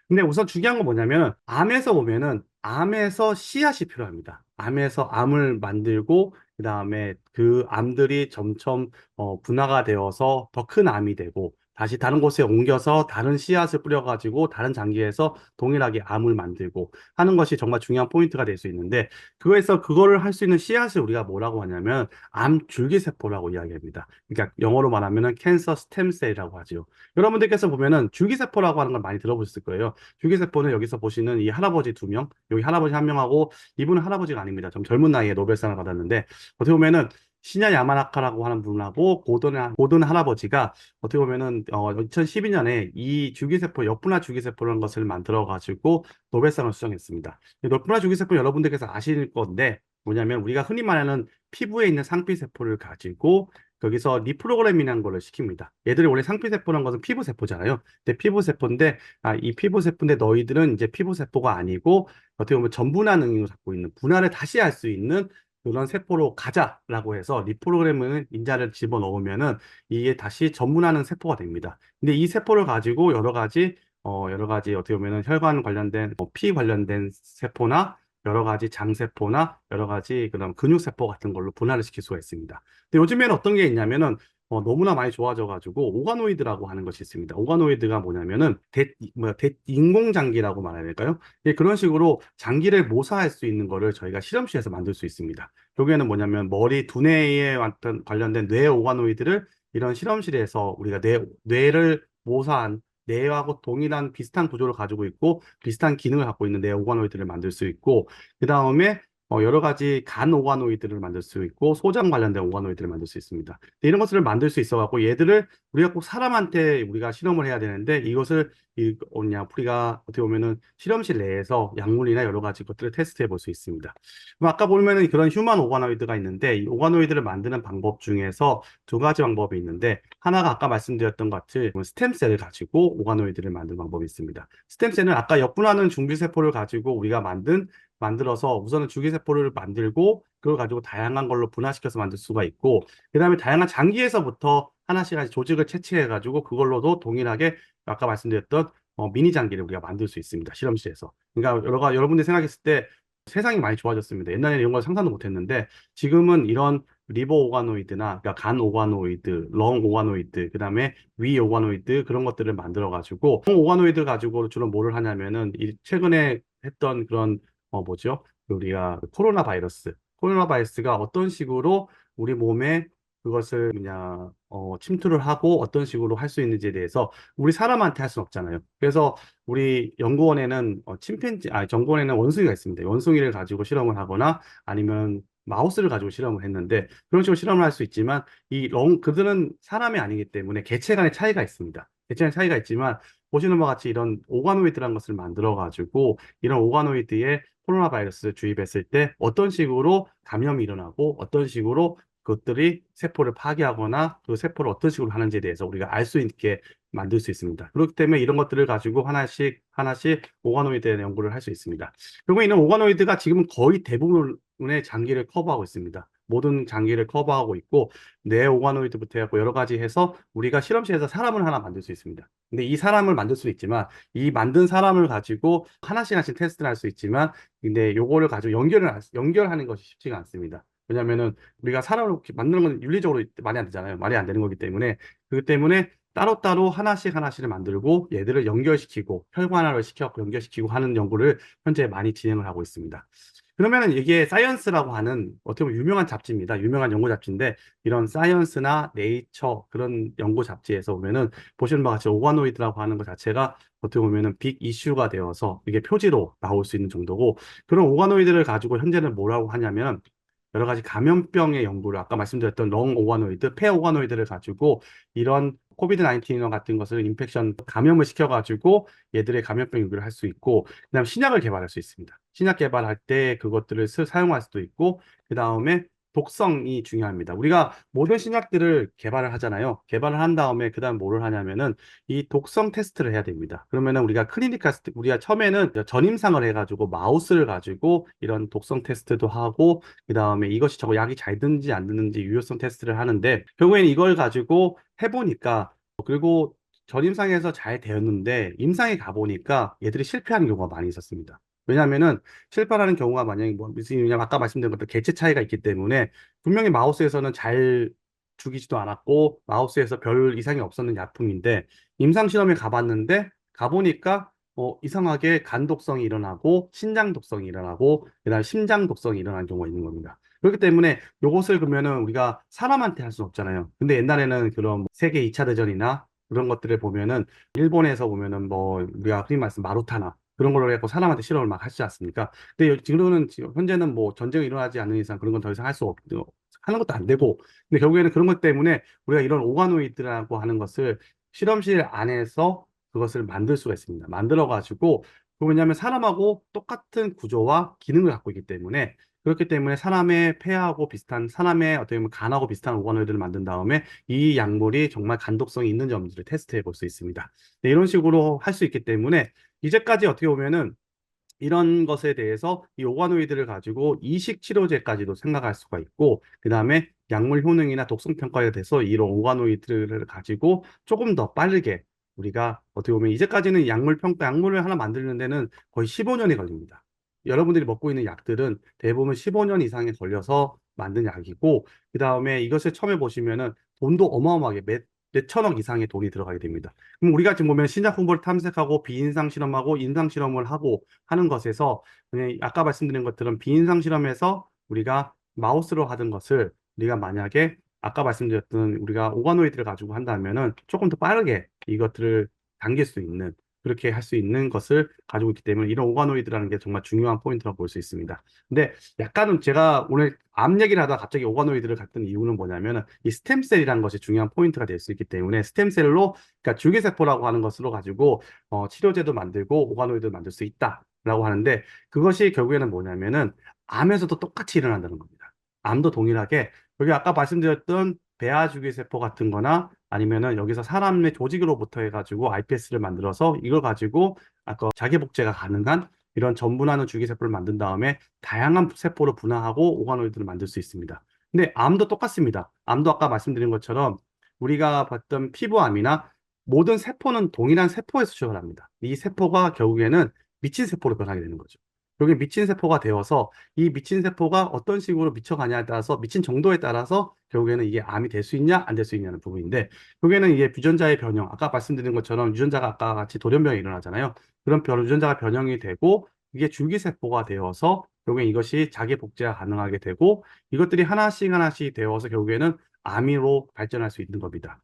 근데 우선 중요한 건 뭐냐면, 암에서 보면은, 암에서 씨앗이 필요합니다. 암에서 암을 만들고, 그 다음에 그 암들이 점점 분화가 되어서 더 큰 암이 되고, 다시 다른 곳에 옮겨서 다른 씨앗을 뿌려가지고 다른 장기에서 동일하게 암을 만들고 하는 것이 정말 중요한 포인트가 될 수 있는데, 그거를 할 수 있는 씨앗을 우리가 뭐라고 하냐면, 암 줄기세포라고 이야기합니다. 그러니까 영어로 말하면은 캔서 스템셀이라고 하죠. 여러분들께서 보면은 줄기세포라고 하는 걸 많이 들어보셨을 거예요. 줄기세포는 여기서 보시는 이 할아버지 두 명, 여기 할아버지 한 명하고 이분은 할아버지가 아닙니다. 좀 젊은 나이에 노벨상을 받았는데 어떻게 보면은 시냐 야마나카라고 하는 분하고 고든 할아버지가 어떻게 보면은 2012년에 이 줄기세포 역분화 줄기세포라는 것을 만들어 가지고 노벨상을 수상했습니다. 이 역분화 줄기세포 여러분들께서 아실 건데 뭐냐면 우리가 흔히 말하는 피부에 있는 상피세포를 가지고 거기서 리프로그래밍이라는 걸 시킵니다. 얘들이 원래 상피세포라는 것은 피부세포잖아요. 근데 피부세포인데, 이 피부세포인데 너희들은 이제 피부세포가 아니고, 어떻게 보면 전분화 능력을 갖고 있는, 분할을 다시 할 수 있는 그런 세포로 가자라고 해서 리프로그래밍을 인자를 집어넣으면은 이게 다시 전분하는 세포가 됩니다. 근데 이 세포를 가지고 여러 가지 어떻게 보면은 혈관 관련된, 피 관련된 세포나 여러 가지 장세포나 여러 가지 그런 근육세포 같은 걸로 분할을 시킬 수가 있습니다. 근데 요즘에는 어떤 게 있냐면은 너무나 많이 좋아져가지고 오가노이드라고 하는 것이 있습니다. 오가노이드가 뭐냐면은 인공장기라고 말해야 될까요? 예, 그런 식으로 장기를 모사할 수 있는 거를 저희가 실험실에서 만들 수 있습니다. 여기에는 뭐냐면 머리 두뇌에 관련된 뇌 오가노이드를 이런 실험실에서 우리가 뇌를 모사한 뇌하고 동일한 비슷한 구조를 가지고 있고 비슷한 기능을 갖고 있는 뇌 오가노이드를 만들 수 있고 그 다음에 여러 가지 간 오가노이드를 만들 수 있고 소장 관련된 오가노이드를 만들 수 있습니다. 이런 것들을 만들 수 있어갖고 얘들을 우리가 꼭 사람한테 우리가 실험을 해야 되는데 이것을 우리가 어떻게 보면은 실험실 내에서 약물이나 여러 가지 것들을 테스트해 볼 수 있습니다. 그럼 아까 보면은 그런 휴먼 오가노이드가 있는데 이 오가노이드를 만드는 방법 중에서 두 가지 방법이 있는데 하나가 아까 말씀드렸던 것 같이 스템셀을 가지고 오가노이드를 만드는 방법이 있습니다. 스템셀은 아까 역분하는 중기세포를 가지고 우리가 만들어서 우선은 줄기세포를 만들고 그걸 가지고 다양한 걸로 분화시켜서 만들 수가 있고 그다음에 다양한 장기에서부터 하나씩 조직을 채취해 가지고 그걸로도 동일하게 아까 말씀드렸던 미니 장기를 우리가 만들 수 있습니다. 실험실에서. 그러니까 여러분들이 생각했을 때 세상이 많이 좋아졌습니다. 옛날에는 이런 걸 상상도 못 했는데 지금은 이런 리버 오가노이드나 그러니까 간 오가노이드, 렁 오가노이드, 그다음에 위 오가노이드 그런 것들을 만들어 가지고 오가노이드 가지고 주로 뭐를 하냐면은 최근에 했던 그런 뭐죠? 우리가 코로나 바이러스가 어떤 식으로 우리 몸에 그것을 그냥 침투를 하고 어떤 식으로 할 수 있는지에 대해서 우리 사람한테 할 수는 없잖아요. 그래서 우리 연구원에는 연구원에는 원숭이가 있습니다. 원숭이를 가지고 실험을 하거나 아니면 마우스를 가지고 실험을 했는데 그런 식으로 실험을 할 수 있지만 그들은 사람이 아니기 때문에 개체 간의 차이가 있습니다. 개체 간의 차이가 있지만 보시는 바와 같이 이런 오가노이드라는 것을 만들어 가지고 이런 오가노이드에 코로나 바이러스를 주입했을 때 어떤 식으로 감염이 일어나고 어떤 식으로 그것들이 세포를 파괴하거나 그 세포를 어떤 식으로 하는지에 대해서 우리가 알 수 있게 만들 수 있습니다. 그렇기 때문에 이런 것들을 가지고 하나씩 하나씩 오가노이드에 대한 연구를 할 수 있습니다. 결국에 있는 오가노이드가 지금은 거의 대부분의 장기를 커버하고 있습니다. 모든 장기를 커버하고 있고 뇌 오가노이드부터 해갖고 여러 가지 해서 우리가 실험실에서 사람을 하나 만들 수 있습니다. 근데 이 사람을 만들 수 있지만 이 만든 사람을 가지고 하나씩 하나씩 테스트를 할 수 있지만 근데 요거를 가지고 연결하는 것이 쉽지가 않습니다. 왜냐면은 우리가 사람을 이렇게 만드는 건 윤리적으로 말이 안 되잖아요. 말이 안 되는 거기 때문에 그렇기 때문에 따로따로 하나씩 하나씩을 만들고 얘들을 연결시키고 혈관화를 시켜서 연결시키고 하는 연구를 현재 많이 진행을 하고 있습니다. 그러면은 이게 사이언스라고 하는 어떻게 보면 유명한 잡지입니다. 유명한 연구 잡지인데 이런 사이언스나 네이처 그런 연구 잡지에서 보면은 보시는 바와 같이 오가노이드라고 하는 것 자체가 어떻게 보면은 빅 이슈가 되어서 이게 표지로 나올 수 있는 정도고 그런 오가노이드를 가지고 현재는 뭐라고 하냐면 여러 가지 감염병의 연구를 아까 말씀드렸던 렁 오가노이드, 폐 오가노이드를 가지고 이런 코비드 19 같은 것을 인펙션 감염을 시켜가지고 얘들의 감염병 연구를 할 수 있고 그다음 신약을 개발할 수 있습니다. 신약 개발할 때 그것들을 사용할 수도 있고 그다음에 독성이 중요합니다. 우리가 모든 신약들을 개발을 하잖아요. 개발을 한 다음에 그다음 뭐를 하냐면은 이 독성 테스트를 해야 됩니다. 그러면은 우리가 처음에는 전임상을 해가지고 마우스를 가지고 이런 독성 테스트도 하고 그다음에 이것이 저거 약이 잘 드는지 안 드는지 유효성 테스트를 하는데 결국에는 이걸 가지고 해보니까 그리고 전임상에서 잘 되었는데 임상에 가보니까 얘들이 실패하는 경우가 많이 있었습니다. 왜냐하면은 실패하는 경우가 만약에 뭐 무슨 왜냐면 아까 말씀드린 것들 개체 차이가 있기 때문에 분명히 마우스에서는 잘 죽이지도 않았고 마우스에서 별 이상이 없었는 약품인데 임상 실험에 가봤는데 가보니까 이상하게 간 독성이 일어나고 신장 독성이 일어나고 그다음 심장 독성이 일어나는 경우가 있는 겁니다. 그렇기 때문에 요것을 그러면은 우리가 사람한테 할 수는 없잖아요. 근데 옛날에는 그런 뭐 세계 2차 대전이나 그런 것들을 보면은 일본에서 보면은 뭐 우리가 흔히 말씀 마루타나 그런 걸로 해서 사람한테 실험을 막 하시지 않습니까? 근데 지금은 지금 현재는 뭐 전쟁이 일어나지 않는 이상 그런 건 더 이상 할 수 없, 하는 것도 안 되고 근데 결국에는 그런 것 때문에 우리가 이런 오가노이드라고 하는 것을 실험실 안에서 그것을 만들 수가 있습니다. 만들어 가지고 그 왜냐하면 사람하고 똑같은 구조와 기능을 갖고 있기 때문에 그렇기 때문에 사람의 폐하고 비슷한 사람의 어떻게 보면 간하고 비슷한 오가노이드를 만든 다음에 이 약물이 정말 간독성이 있는지 없는지를 테스트해 볼 수 있습니다. 네, 이런 식으로 할 수 있기 때문에 이제까지 어떻게 보면은 이런 것에 대해서 이 오가노이드를 가지고 이식 치료제까지도 생각할 수가 있고, 그 다음에 약물 효능이나 독성 평가에 대해서 이런 오가노이드를 가지고 조금 더 빠르게 우리가 어떻게 보면 이제까지는 약물 평가, 약물을 하나 만드는 데는 거의 15년이 걸립니다. 여러분들이 먹고 있는 약들은 대부분 15년 이상이 걸려서 만든 약이고, 그 다음에 이것을 처음에 보시면은 돈도 어마어마하게 몇 천억 이상의 돈이 들어가게 됩니다. 그럼 우리가 지금 보면 신약 홍보를 탐색하고 비인상 실험하고 인상 실험을 하고 하는 것에서 그냥 아까 말씀드린 것들은 비인상 실험에서 우리가 마우스로 하던 것을 우리가 만약에 아까 말씀드렸던 우리가 오가노이드를 가지고 한다면은 조금 더 빠르게 이것들을 당길 수 있는 그렇게 할 수 있는 것을 가지고 있기 때문에 이런 오가노이드라는 게 정말 중요한 포인트라고 볼 수 있습니다. 근데 약간은 제가 오늘 암 얘기를 하다가 갑자기 오가노이드를 갔던 이유는 뭐냐면은 이 스템셀이라는 것이 중요한 포인트가 될 수 있기 때문에 스템셀로 그러니까 줄기세포라고 하는 것으로 가지고 치료제도 만들고 오가노이드를 만들 수 있다라고 하는데 그것이 결국에는 뭐냐면은 암에서도 똑같이 일어난다는 겁니다. 암도 동일하게 여기 아까 말씀드렸던 배아 줄기세포 같은 거나 아니면은 여기서 사람의 조직으로부터 해가지고 iPS를 만들어서 이걸 가지고 아까 자기 복제가 가능한 이런 전분하는 줄기세포를 만든 다음에 다양한 세포로 분화하고 오가노이드를 만들 수 있습니다. 근데 암도 똑같습니다. 암도 아까 말씀드린 것처럼 우리가 봤던 피부암이나 모든 세포는 동일한 세포에서 출발합니다. 이 세포가 결국에는 미친 세포로 변하게 되는 거죠. 여기 미친 세포가 되어서 이 미친 세포가 어떤 식으로 미쳐가냐에 따라서 미친 정도에 따라서 결국에는 이게 암이 될 수 있냐 안 될 수 있냐는 부분인데 결국에는 이게 유전자의 변형 아까 말씀드린 것처럼 유전자가 아까 같이 돌연변이 일어나잖아요. 그런 유전자가 변형이 되고 이게 줄기세포가 되어서 결국엔 이것이 자기 복제가 가능하게 되고 이것들이 하나씩 하나씩 되어서 결국에는 암으로 발전할 수 있는 겁니다.